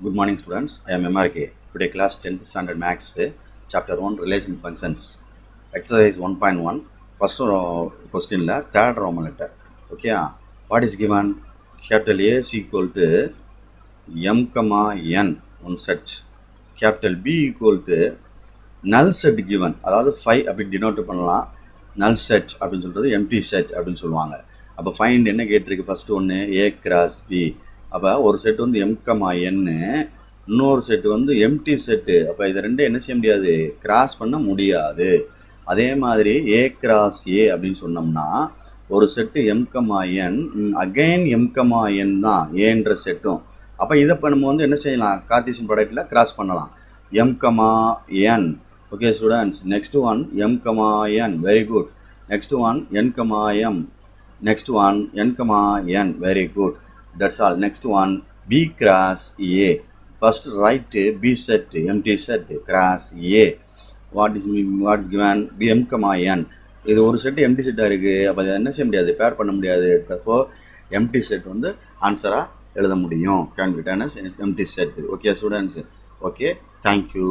Good morning, students. I am MRK. Today, class 10th standard Maths, chapter 1, relation functions. Exercise 1.1. First question, third Roman letter. Okay, what is given? Capital A is equal to M, N, one set. Capital B equal to null set given. அதாவது 5 அப்படி denote பண்ணலாம். null set அப்படின்னு சொல்கிறது empty set அப்படின்னு சொல்லுவாங்க. அப்போ find என்ன கேட்டிருக்கு ஃபஸ்ட்டு ஒன்று A cross B. அப்போ ஒரு செட் வந்து M, N, இன்னொரு செட்டு வந்து எம்டி செட்டு. அப்போ இதை ரெண்டும் என்ன செய்ய முடியாது, கிராஸ் பண்ண முடியாது. அதே மாதிரி A cross A அப்படின்னு சொன்னோம்னா ஒரு set M, N again M, N தான் ஏன்ற செட்டும். அப்போ இதை நம்ம வந்து என்ன செய்யலாம், கார்ட்டீசியன் ப்ராடக்ட்டில் கிராஸ் பண்ணலாம். M, N. Okay students, next one M, N, very good. Next one N, M. Next one N, N, very good. That's all. Next one B cross A. First write B set, empty set, cross A. What is given? B, M, N. இது ஒரு set empty செட்டாக இருக்குது. அப்போ அதை என்ன செய்ய முடியாது, பேர் பண்ண முடியாது. இப்போ எம்டி செட் வந்து ஆன்சராக எழுத முடியும். Can return as empty set. Okay students, okay, thank you.